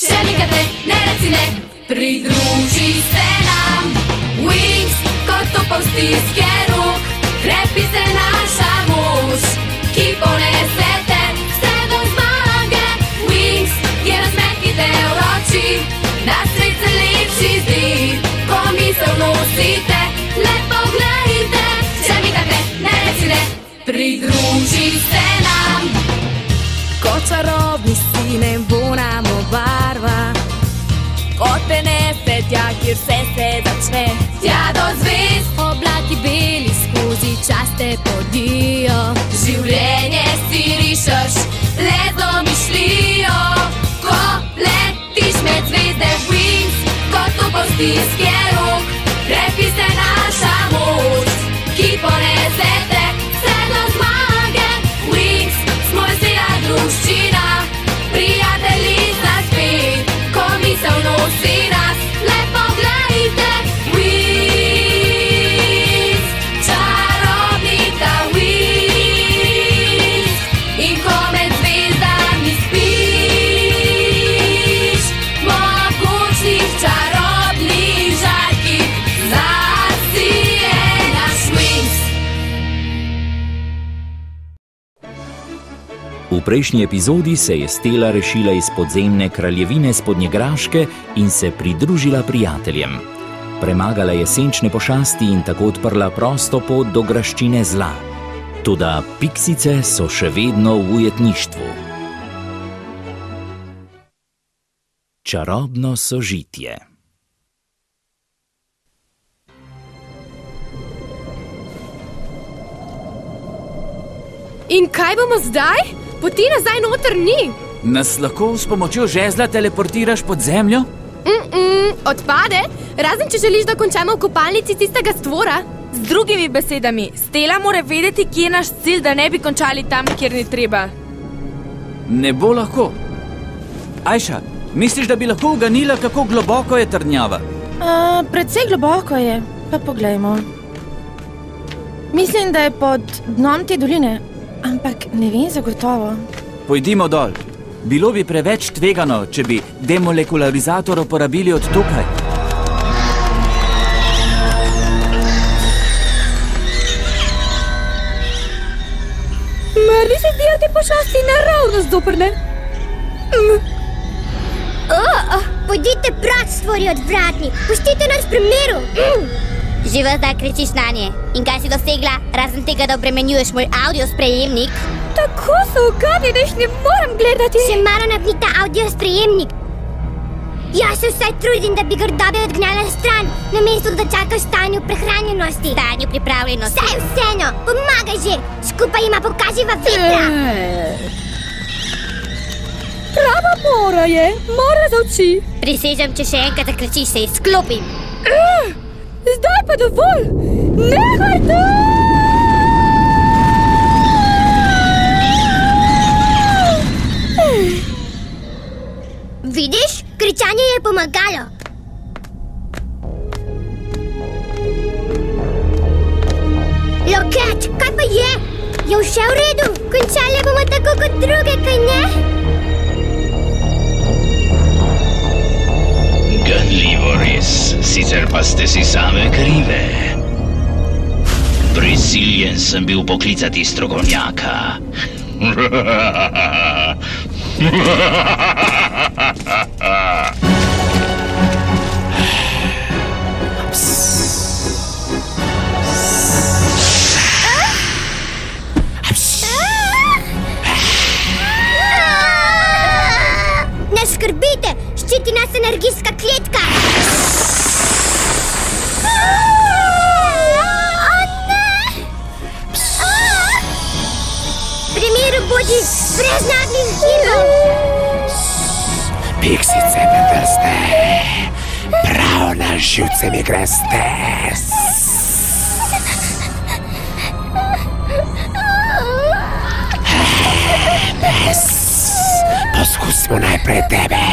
Še nikad ne reci ne, pridruži se nam. Wings, kot topov stiske rok, krepi se naša mož, ki ponese te vse do zmage. Wings je nasmeh, ki te uroči, da svet se lepši zdi, ko misel nosite. Le poglejte, še nikad ne reci ne, pridruži se nam. Kot čarobni sine bo nam obarva, kot prenese tja, kjer vse se začne. Tja do zvezd, Oblaki beli skozi čas te podijo. življenje si rišeš, le z domišljijo. Ko letiš med zvezde, Wings, kot topov stiske rok, krepi se naša moč, ki ponese te vse do zmage. Wings, smo vesela druščina, prijatelji sta spet, ko misel nosi nas. Le poglejte, Wings, čarobnika Wings. In ko med zvezdami spiš, mogočnih čarobnih žarkih zasije naš Wings. V prejšnji epizodi se je Stella rešila iz podzemne kraljevine Spodnjegraške in se pridružila prijateljem. Premagala je senčne pošasti in tako odprla prosto pot do graščine zla. Toda piksice so še vedno v ujetništvu. Čarobno sožitje. In kaj bomo zdaj? Poti nazaj noter ni. Nas lahko s pomočjo žezla teleportiraš pod zemljo? Odpade, razen če želiš, da končamo v kopalnici tistega stvora. Z drugimi besedami, Stella mora vedeti, kje je naš cilj, da ne bi končali tam, kjer ni treba. Ne bo lahko. Ajša, misliš, da bi lahko uganila, kako globoko je trdnjava? Precej globoko je, pa poglejmo. Mislim, da je pod dnom te doline, ampak ne vem zagotovo. Pojdimo dol. Bilo bi preveč tvegano, če bi demolekularizator uporabili od tukaj. Meni se zdijo te pošasti naravno zoprne. Pojdite proč, stvori odvratni, pustite nas pri miru. Že vas zdaj kričiš na nje. In kaj si dosegla, razen tega, da obremenjuješ moj audio sprejemnik? Tako so ugavi, da jih ne moram gledati. Še malo napni ta audio sprejemnik. Jaz se vsaj trudim, da bi grdobe odgnala stran, namesto da čakaš v stanju prehranjenosti. Stanju pripravljenosti. Saj vseeno, pomagaj že, skupaj jima pokaživa vetra. Prava mora je, mora za oči. Prisežem, če še enkrat zakričiš, se izklopim. Zdaj pa dovolj, nehaj to! Vidiš, kričanje je pomagalo. Loket, kaj pa je? Je vse v redu? Končali bomo tako kot druge, kaj ne? Ganljivo res, sicer pa ste si same krive. Prisiljen sem bil poklicati strokovnjaka. Ne skrbite, ščiti nas energijska kletka. Pri miru bodi, brez nagih gibov. Piksice me drste, prav na živce mi greste. Pes, poskusimo najprej tebe.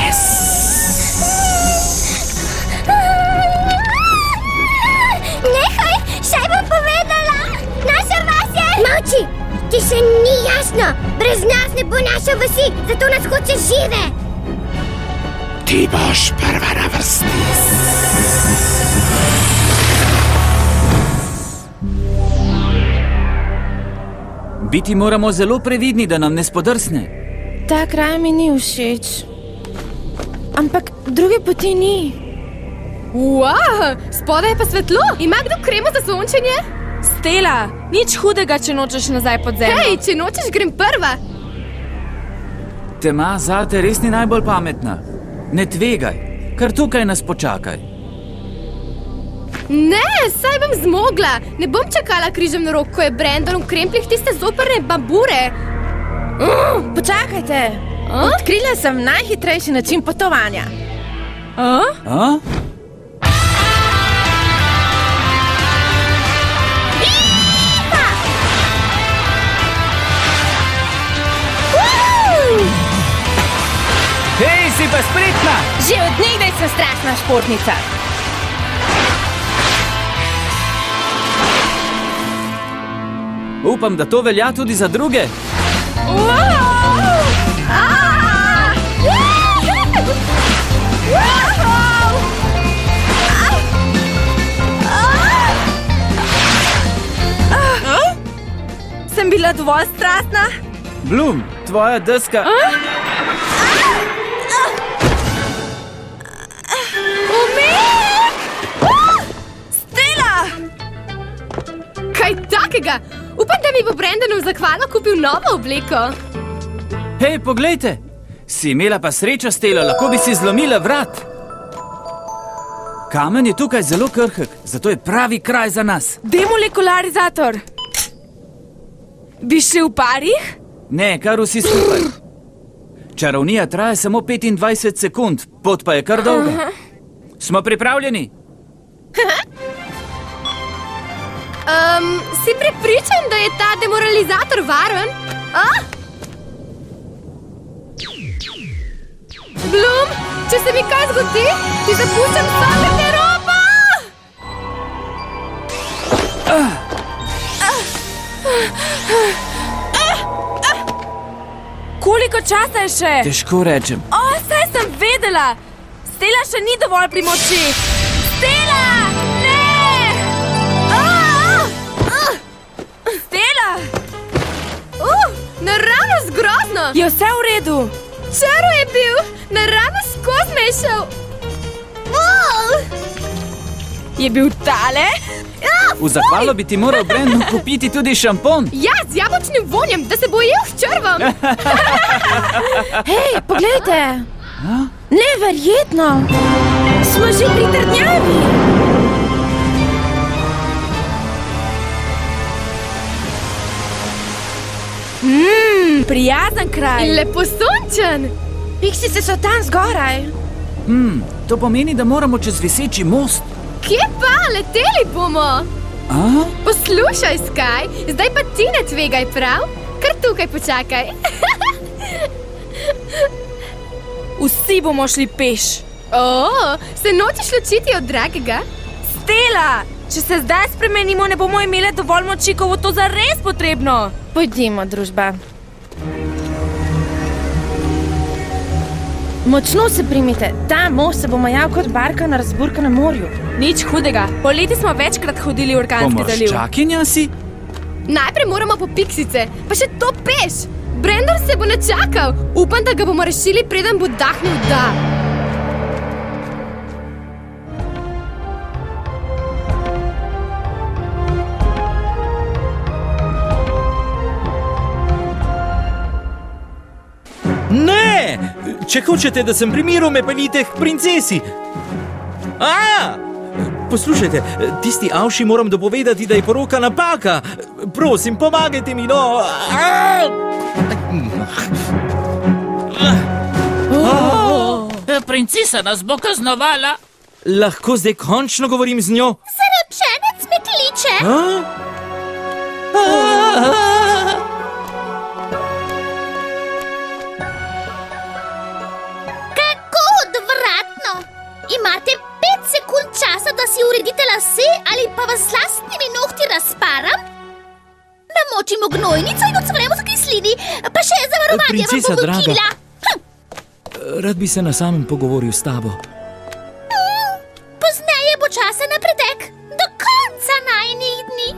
Nehaj, šaj bom povedala. Naša vas je... Molči, ti še ni jasno. Brez nas ne bo naše vasi, zato nas hoče žive. Ti boš prva na vrsti. Biti moramo zelo previdni, da nam ne spodrsne. Ta kraj mi ni všeč. Ampak druge poti ni. Wow, spodaj je pa svetlo. Ima kdo kremo za sončenje? Stela, nič hudega, če nočeš nazaj pod zemljo. Hej, če nočeš, grem prva. Tema zate res ni najbolj pametna. Ne tvegaj, kar tukaj nas počakaj. Ne, saj bom zmogla. Ne bom čakala križem na rok, ko je Brandon v kremplih tiste zoprne bambure. Počakajte. Odkrila sem najhitrejši način potovanja. Hej, si pa spretna! Že od nekdaj sem strašna športnica. Upam, da to velja tudi za druge. Sem bila dovolj strastna? Bloom, tvoja deska... Kaj takega? Upam, da mi bo Brandon v zahvalo kupil novo obleko. Hej, poglejte! Si imela pa srečo, Stela, lahko bi si zlomila vrat. Kamen je tukaj zelo krhek, zato je pravi kraj za nas. Demolekularizator. Bi šli v parih? Ne, kar vsi skupaj. Čarovnija traja samo 25 sekund, pot pa je kar dolga. Smo pripravljeni? Si prepričan, da je ta demoralizator varen? Bloom, če se mi kaj zgodi, ti zapuščam vsa garderoba! Koliko časa je še? Težko rečem. Saj sem vedela! Stela še ni dovolj pri moči! Stela! Naravnost grozno! Je vse v redu? Čaro je bil! Naravnost skozi me je šel! Je bil tale? V zahvalo bi ti moral Brandon kupiti tudi šampon. Ja, z jabolčnim vonjem, da se bo jel s črvom! Hej, poglejte! Neverjetno! Smo že pri trdnjavi! Prijazen kraj. In lepo sončen. Piksice so tam zgoraj. To pomeni, da moramo čez viseči most. Kje pa? Leteli bomo. Poslušaj, Sky, zdaj pa ti ne tvegaj, prav? Kar tukaj počakaj. Vsi bomo šli peš. Se nočeš ločiti od dragega? Stela, če se zdaj spremenimo, ne bomo imeli dovolj moči, ko bo to zares potrebno. Pojdimo, družba. Močno se primite. Ta most se bo majal kot barka na razburkanem morju. Nič hudega. Poleti smo večkrat hodili v Orkanski zaliv. Pomorščakinja si? Najprej moramo po piksice, pa še to peš. Brandon se bo načakal. Upam, da ga bomo rešili, preden bo dahnil da. Ne! Če hočete, da sem pri miru, me peljite k princesi. Poslušajte, tisti avši moram dopovedati, da je poroka napaka. Prosim, pomagajte mi, no. Princesa nas bo kaznovala. Lahko zdaj končno govorim z njo? Zaročenec me kliče. Imate 5 sekund časa, da si uredite lase ali pa vas z lastnimi nohti razparam? Namočimo gnojnico in odsvremo za kislini, pa še zavarovanje vam bom ukila. Rad bi se na samem pogovoril s tabo. Pozneje bo časa na pretek. Do konca najinih dni.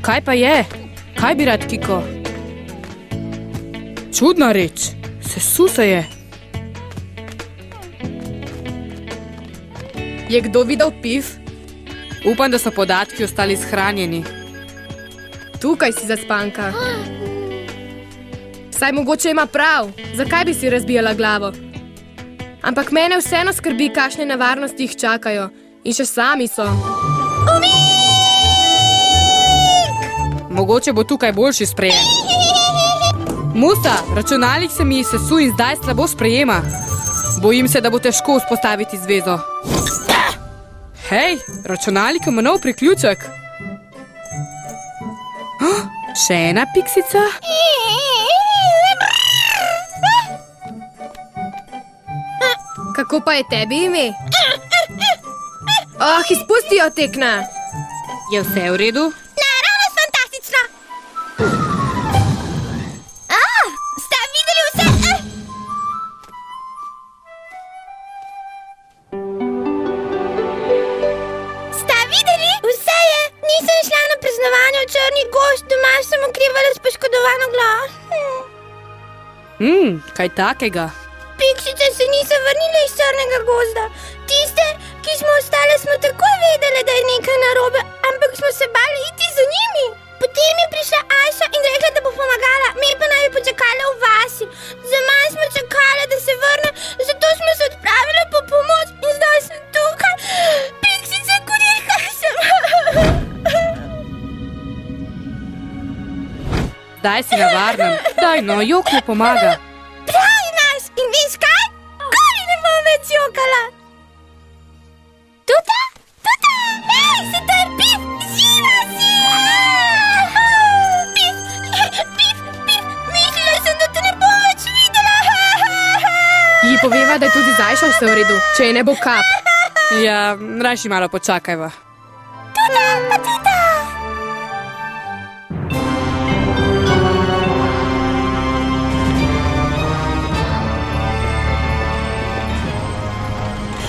Kaj pa je? Kaj bi rad, Kiko? Čudna reč. Sesu se je. Je kdo videl piv? Upam, da so podatki ostali shranjeni. Tukaj si zaspanka. Saj mogoče ima prav. Zakaj bi si razbijala glavo? Ampak mene vseeno skrbi, kakšne nevarnosti jih čakajo. In še sami so. Mogoče bo tukaj boljši sprejem. Musa, računalnik se mi sesu in zdaj slabo sprejema. Bojim se, da bo težko vzpostaviti zvezo. Hej, računalnik ima nov priključek. Še ena piksica? Kako pa je tebi ime? Izpusti jo, Tekna. Je vse v redu? Kaj takega? Piksice se niso vrnile iz črnega gozda. Tiste, ki smo ostale, smo takoj vedele, da je nekaj narobe, ampak smo se bali iti za njimi. Potem je prišla Ajša in rekla, da bo pomagala, me pa naj bi počakala v vasi. Zaman smo čakale, da se vrne, zato smo se odpravile po pomoč in zdaj sem tukaj. Piksice, kurilka sem. Zdaj si na varnem. Daj no, jok ne pomaga. In veš kaj? Koli ne bom več jokala. Tuta? Tuta? Ej, se to je Pif! Živa si! Pif! Pif! Pif! Mislila sem, da te ne bom več videla. Ji poveva, da je tudi Zajša vse v redu, če je ne bo kap. Ja, rajši malo počakajva. Tuta, pa tuta!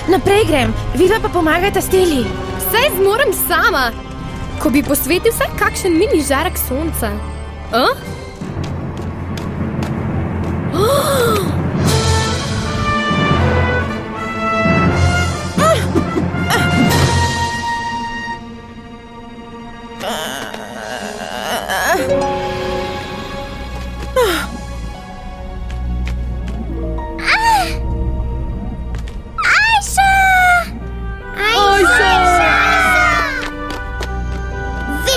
Naprej grem, vidva pa pomagajta Steli. Vse zmorem sama. Ko bi posvetil vsaj kakšen mini žarek sonca.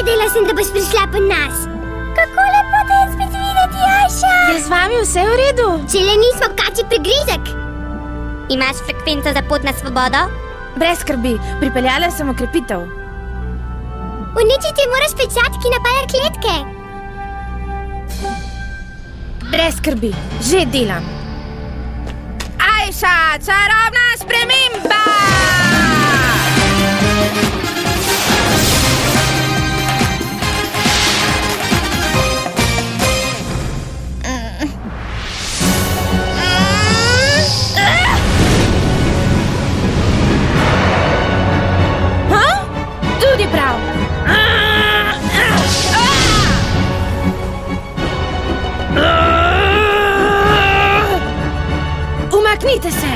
Vedela sem, da boš prišla po nas. Kako lepo te je spet videti, Ajša. Je z vami vse v redu? Če le nismo kači prigrizek. Imaš frekvenco za pot na svobodo? Brez skrbi, pripeljala sem okrepitev. Uničiti moraš pečat, ki napaja kletke. Brez skrbi, že delam. Ajša, čarobna sprememba! Tudi prav. Umaknite se.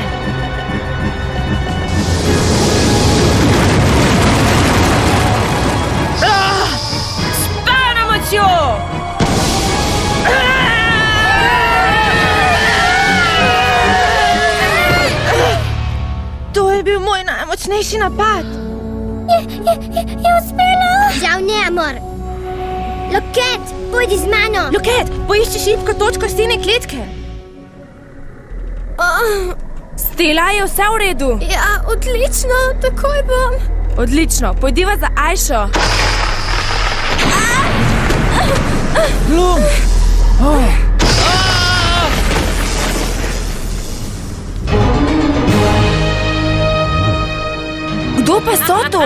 S polno močjo. To je bil moj najmočnejši napad. Je uspelo. Žal ne, amor. Loket, pojdi z mano. Loket, poišči šibko točko stene kletke. Stela, je vse v redu? Ja, odlično, takoj bom. Odlično, pojdiva za Ajšo. Glum! Kdo pa so to?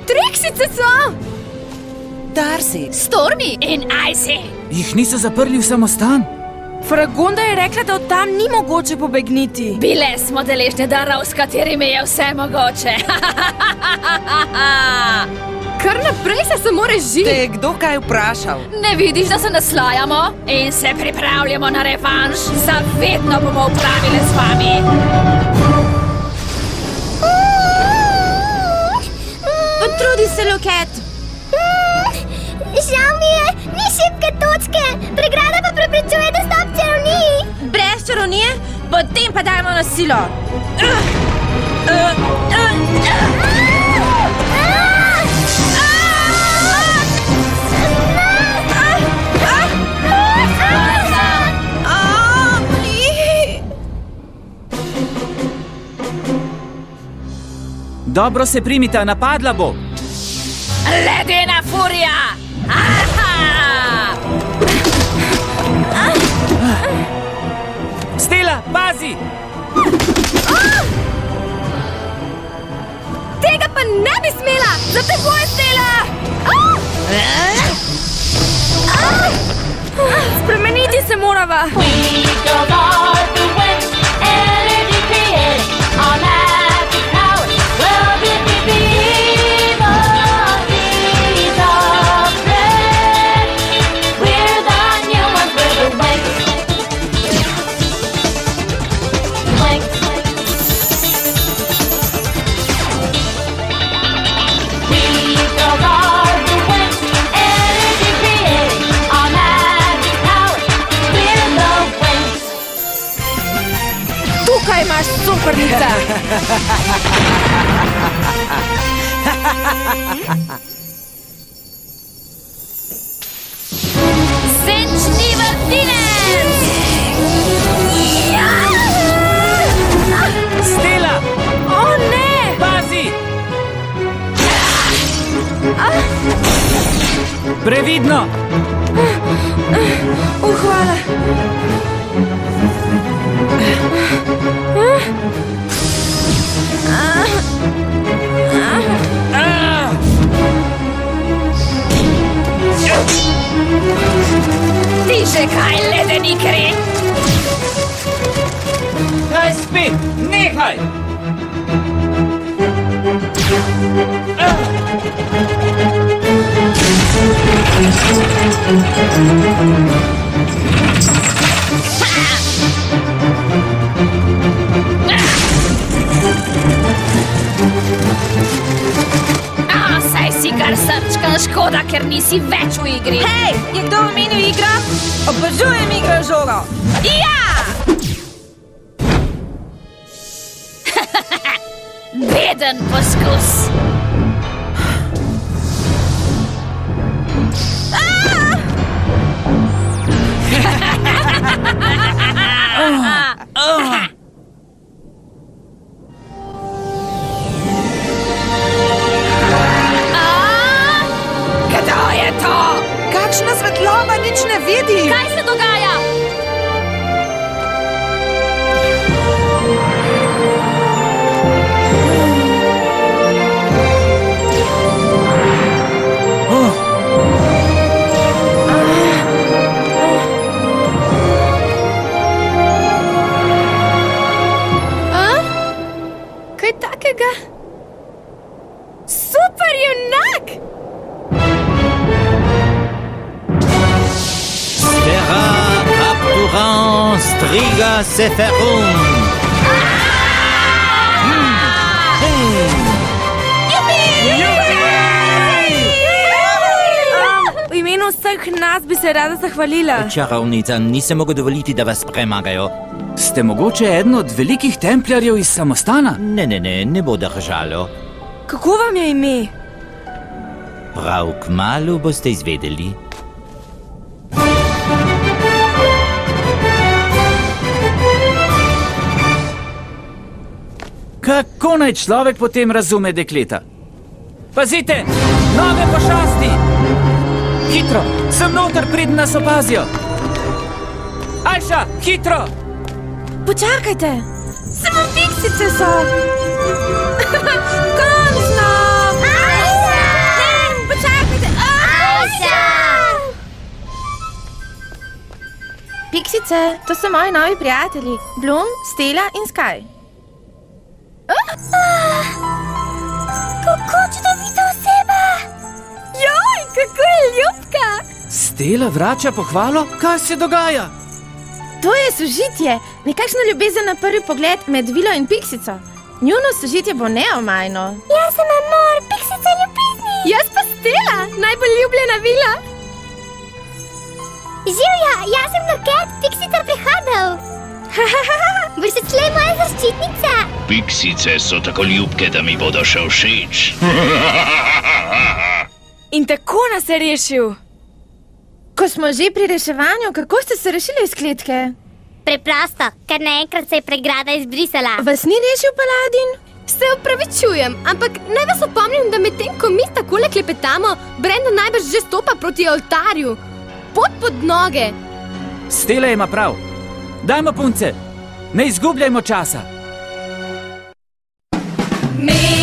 Treksice so! Darcy. Stormy in Icy. Jih niso zaprli v samostan? Fragonda je rekla, da od tam ni mogoče pobegniti. Bile smo deležne darov, s katerimi je vse mogoče. Kar naprej se samo reži. Te je kdo kaj vprašal? Ne vidiš, da se naslajamo in se pripravljamo na revanš? Zavedno bomo upravile z vami. Potrudi se, Loket. Žal mi je, ni šibke točke. Pregrada pa preprečuje dostop čarovniji. Brez čarovnije? Potem pa dajmo na silo. Dobro se primita, napadla bo. Ledena furija! Stella, pazi! Tega pa ne bi smela! Za teboj, Stella! Spremeniti se morava. Tukaj imaš supernica. Senčni vrtinec! Stella! O ne! Pazi! Previdno! Hvala. Ti že kaj, ledeni kri? Daj spet, nehaj! Saj si kar srčkan, škoda, ker nisi več v igri. Hej, je kdo omenil igra? Obožujem igro žogo. Ja! Beden poskus. Kdo je to? Kakšna svetlova, nič ne vidim. Kaj se dogaja? Kaj takega? Super junak! Sfera capturant striga seferum. V imenu vseh nas bi se rada zahvalila. Čarovnica, nisem mogel dovoliti, da vas premagajo. Ste mogoče eden od velikih templjarjev iz samostana? Ne bo držalo. Kako vam je ime? Prav kmalu boste izvedeli. Kako naj človek potem razume dekleta? Pazite, nove pošasti! Hitro, sem noter, preden nas opazijo! Ajša, hitro! Počakajte! Samo piksice so! Končno! Ajša! Ne, počakajte! Ajša! Piksice, to so moji novi prijatelji. Bloom, Stella in Sky. Kako čudovita oseba! Joj, kako je ljubka! Stella vrača pohvalo? Kaj se dogaja? To je sožitje, nekakšna ljubezen na prvi pogled med Vilo in Piksico. Njuno sožitje bo neomajno. Jaz sem Amor, Piksica ljubezni. Jaz pa Stella, najbolj ljubljena Vila. Živja, jaz sem Loket, Piksica prihodov. Boš se tle moja zaščitnica. Piksice so tako ljubke, da mi bodo še všeč. In tako nas je rešil. Ko smo že pri reševanju, kako ste se rešili iz kletke? Preprosto, ker naenkrat se je pregrada izbrisala. Vas ni rešil Paladin? Se opravičujem, ampak naj vas opomnim, da medtem ko mi takole klepetamo, Brandon najbrž že stopa proti oltarju. Pot pod noge. Stella ima prav. Dajmo punce, ne izgubljajmo časa. Mi